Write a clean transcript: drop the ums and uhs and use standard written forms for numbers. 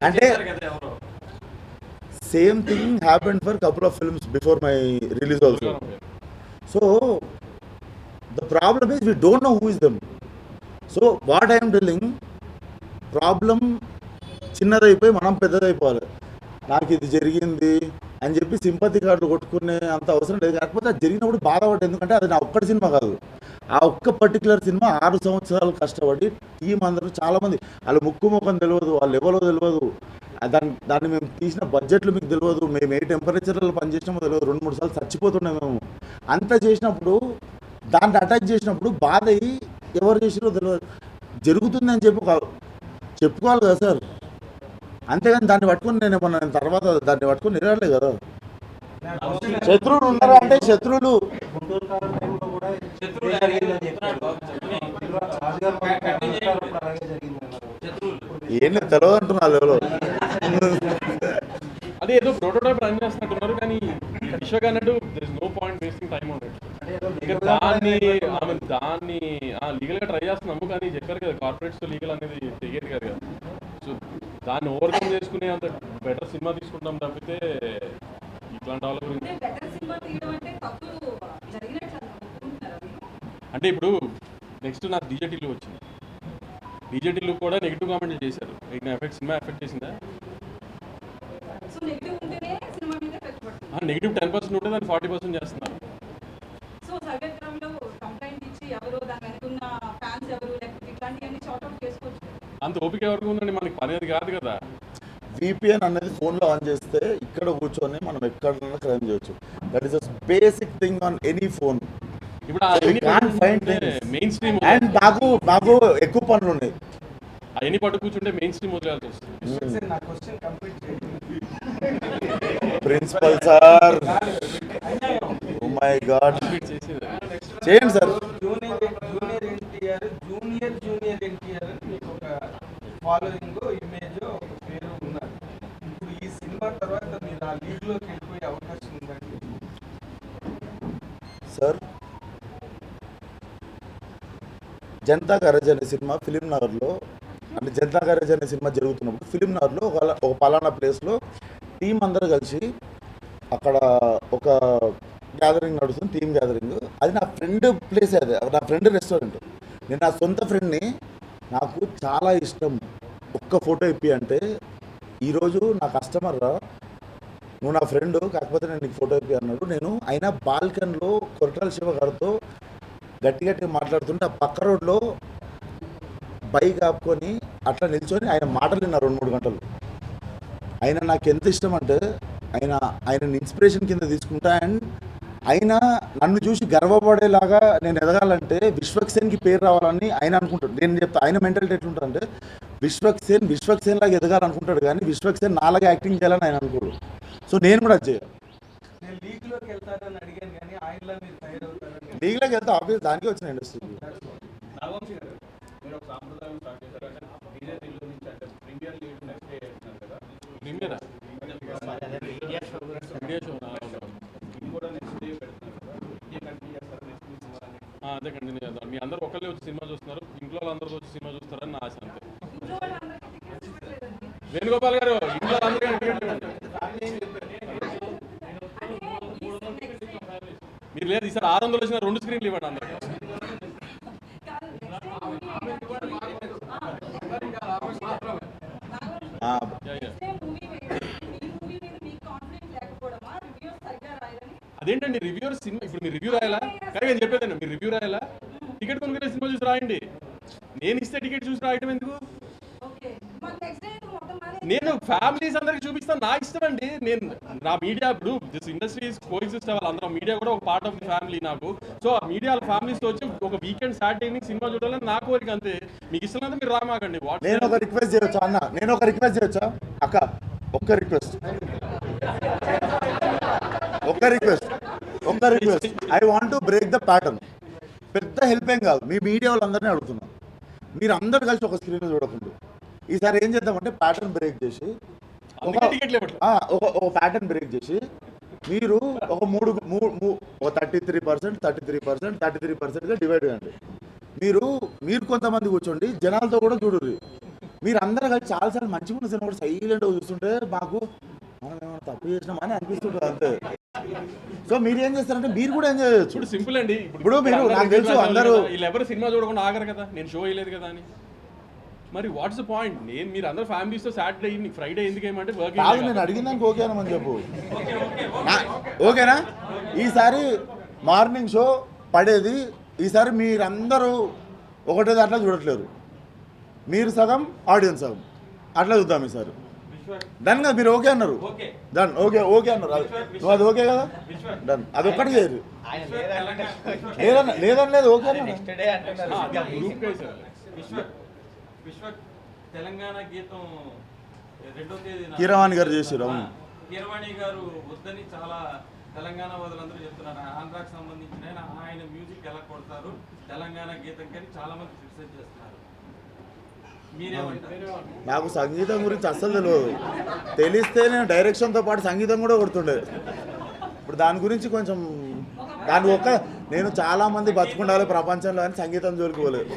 అంటే same thing happened for couple of films before my release also. So the problem is we don't know who is them. So what I'm telling, problem చిన్నదైపోయి మనం పెద్దదైపోవాలి. నాకు ఇది జరిగింది అని చెప్పి సింపతి కార్డులు కొట్టుకునే అంత అవసరం లేదు. కాకపోతే అది జరిగినప్పుడు బాధపడ్డా, ఎందుకంటే అది నా ఒక్కటి సినిమా కాదు. ఆ ఒక్క పర్టికులర్ సినిమా 6 సంవత్సరాలు కష్టపడి టీం అందరూ చాలామంది, వాళ్ళు ముక్కు ముఖం తెలియదు, వాళ్ళు ఎవరో తెలియదు, దాన్ని మేము తీసిన బడ్జెట్లు మీకు తెలియదు, మేము ఏ టెంపరేచర్లో పనిచేసినామో తెలియదు, 2-3 సార్లు చచ్చిపోతున్నాం మేము. అంత చేసినప్పుడు దాన్ని అటాక్ చేసినప్పుడు బాధ అయ్యి ఎవరు చేసినో తెలియదు, జరుగుతుందని చెప్పుకోవాలి కదా సార్. అంతేగాని దాన్ని పట్టుకుని నేను తర్వాత దాన్ని పట్టుకుని నిలబడలేదు కదా. శత్రువులు ఉన్నారా అంటే శత్రువులు ఏం తెలియదు అంటున్నారు ఎవరో. అదే ఏదో ప్రోటోటైప్ రన్ చేస్తున్నట్టున్నారు, కానీ విశ్వక్ అన్నట్టు there is no point wasting time on it. దాన్ని లీగల్ గా ట్రై చేస్తున్నాము, కానీ చెప్పారు కదా కార్పొరేట్స్ లీగల్ అనేది తెలియదు కదా. సో దాన్ని ఓవర్కమ్ చేసుకునే అంత బెటర్ సినిమా తీసుకుంటాం తప్పితే ఇట్లాంటి వాళ్ళ గురించి అంటే ఇప్పుడు నెక్స్ట్ నాకు డీజేటీలు వచ్చింది. డీజేటీలు కూడా నెగిటివ్ కామెంట్లు చేశారు. సినిమా ఎఫెక్ట్ చేసిందా? నెగిటివ్ 10% ఉంటే దాన్ని 40% చేస్తున్నారు. అంత ఓపిక ఎవరికి ఉందండి? మనకి పని అది కాదు కదా. VPN అనేది ఫోన్లో ఆన్ చేస్తే ఇక్కడ కూర్చొని మనం ఎక్కడైనా క్రైమ్ చేయొచ్చు. That is the basic thing on any phone. ఇప్పుడు మెయిన్ స్ట్రీమ్ అండ్ నాకు ఎక్కువ పనులు ఉన్నాయి. అవన్నీ పట్టు కూర్చుంటే మెయిన్ స్ట్రీమ్ వదిలేయాల్సి వస్తుంది. Principal sir, oh my god, చేయండి సార్. జూనియర్ ఎన్టీఆర్ మీకు ఒక ఫాలోయింగ్ ఇమేజ్ పేరు ఉన్నారు. ఇప్పుడు ఈ సినిమా తర్వాత మీరు ఆ లీగ్లోకి వెళ్ళిపోయే అవకాశం ఉందండి సార్? జనతా గ్యారేజ్ అనే సినిమా ఫిలిం నగర్లో, అంటే జనతా గ్యారేజ్ అనే సినిమా జరుగుతున్నప్పుడు ఫిలిం నగర్లో ఒక పలానా ప్లేస్లో టీం అందరూ కలిసి అక్కడ ఒక గ్యాదరింగ్ నడుస్తుంది, టీం గ్యాదరింగ్. అది నా ఫ్రెండ్ ప్లేస్, అది నా ఫ్రెండ్ రెస్టారెంట్. నేను నా సొంత ఫ్రెండ్ని, నాకు చాలా ఇష్టం, ఒక్క ఫోటో ఇప్పి అంటే, ఈరోజు నా కస్టమర్ రా, నువ్వు నా ఫ్రెండ్ కాకపోతే నేను నీకు ఫోటో ఇప్పి అన్నాడు. నేను అయినా బాల్కన్లో కొరటాల శివ గారితో గట్టిగా మాట్లాడుతుంటే ఆ పక్క రోడ్లో బైక్ ఆపుకొని అట్లా నిల్చొని ఆయన మాటలు విన్నా 2-3 గంటలు. ఆయన నాకు ఎంత ఇష్టం అంటే ఆయన ఇన్స్పిరేషన్ కింద తీసుకుంటా. అండ్ ఆయన నన్ను చూసి గర్వపడేలాగా నేను ఎదగాలంటే విశ్వక్ సేన్కి పేరు రావాలని ఆయన అనుకుంటాడు. నేను చెప్తా ఆయన మెంటాలిటీ ఎట్లుంటుందంటే విశ్వక్ సేన్ లాగా ఎదగాలనుకుంటాడు, కానీ విశ్వక్ సేన్ నాలాగా యాక్టింగ్ చేయాలని ఆయన అనుకోడు. సో నేను కూడా అది చేయాలి. లీగ్లోకి వెళ్తా ఆబ్వియస్, దానికే వచ్చిన ఇండస్ట్రీకి. అదే కంటిన్యూ చేద్దాం. మీ అందరూ ఒకళ్ళే వచ్చి సినిమా చూస్తున్నారు, ఇంట్లో వాళ్ళందరూ వచ్చి సినిమా చూస్తారని నా ఆశ. అంతే. వేణుగోపాల్ గారు, ఇంట్లో అందరికీ మీరు లేదు ఈసారి 600 వచ్చిన 2 స్క్రీన్లు ఇవ్వండి అందరికి. అదేంటండి రివ్యూర్ సినిమా, ఇప్పుడు మీరు రివ్యూ రాయాలా? కానీ నేను చెప్పేదండి, మీరు రివ్యూ రాయాలా? టికెట్ కొనుక్కునే సినిమా చూసి రాయండి. నేను ఇస్తే టికెట్ చూసి రాయటం ఎందుకు? నేను ఫ్యామిలీస్ అందరికి చూపిస్తాను, నా ఇష్టం అండి. నేను నా మీడియా, ఇప్పుడు దిస్ ఇండస్ట్రీస్ కోఎగ్జిస్ట్ అవ్వాలి, అందరూ మీడియా కూడా ఒక పార్ట్ ఆఫ్ ది ఫ్యామిలీ నాకు. సో ఆ మీడియా ఫ్యామిలీస్ తో వచ్చి ఒక వీకెండ్ సాటర్డే ఈవినింగ్ సినిమా చూడాలని నా కోరిక, అంతే. మీకు ఇష్టం మీరు రామాకండి. నేను ఒక రిక్వెస్ట్ చేయొచ్చా అన్న? నేను ఒక రిక్వెస్ట్ చేయొచ్చా అక్క? ఒక్క request I want to break the pattern. పెద్ద హెల్ప్ ఏం కాదు, మీ మీడియా వాళ్ళందరినీ అడుగుతున్నాను, మీరు అందరు కలిసి ఒక స్క్రీన్ చూడకుండా ఈసారి ఏం చేద్దామంటే ప్యాటర్న్ బ్రేక్ చేసి ఒక ప్యాటర్న్ బ్రేక్ చేసి మీరు ఒక 33% గా డివైడ్ చేయండి. మీరు కొంతమంది కూర్చోండి, జనాలతో కూడా చూడండి. మీరు అందరూ కలిసి చాలాసార్లు మంచిగా ఉన్న సినిమా కూడా సైలెంట్గా చూస్తుంటే మాకు మనం ఏమైనా తప్పు చేసినామా అని అనిపిస్తుంటుంది అంతే. సో మీరు ఏం చేస్తారంటే మీరు కూడా ఎంజాయ్ చేయొచ్చు. ఇప్పుడు సింపుల్ అండి. ఇప్పుడు మీరు నాకు తెలుసు అందరూ వీళ్ళు ఎవరు సినిమా చూడకుండా ఆగరు కదా, నేను షో వేయలేదు కదా అని. మరి వాట్స్ ద పాయింట్? నేను మీరు అందరు ఫ్యామిలీస్తో సాటర్డే ఈవినింగ్ ఫ్రైడే ఎందుకు ఏమంటే వర్క్ కాదు, నేను అడిగిందానికి ఓకేనమని చెప్పు. ఓకేనా? ఈసారి మార్నింగ్ షో పడేది, ఈసారి మీరందరూ ఒకటే దాంట్లో చూడట్లేరు, మీరు సగం ఆడియన్స్ సగం, అట్లా చూద్దాం ఈసారి. డన్ కదా? మీరు ఓకే అన్నారు, డన్. ఓకే ఓకే అన్నారు, నువ్వు అది ఓకే కదా, డన్. అది ఒక్కటి చేయరు, లేదని లేదు, ఓకే అన్నారు. తెలంగాణ గీతం 2వ తేదీన కీరవాణి గారు చేసారు. అవును, కీరవాణి గారు వద్దని చాలా తెలంగాణ వదులందరూ చెప్తున్నారు. ఆంధ్రాకి సంబంధించిన ఆయన మ్యూజిక్ ఎలా కొడతారు తెలంగాణ గీతం కానీ చాలా మంది క్రిటిసైజ్ చేస్తున్నారు. నాకు సంగీతం గురించి అస్సలు తెలియదు. తెలిస్తే నేను డైరెక్షన్తో పాటు సంగీతం కూడా కొడుతుండే. ఇప్పుడు దాని గురించి కొంచెం నేను చాలామంది బతుకుండాలి ప్రపంచంలో అని సంగీతం జోలికి పోలేదు.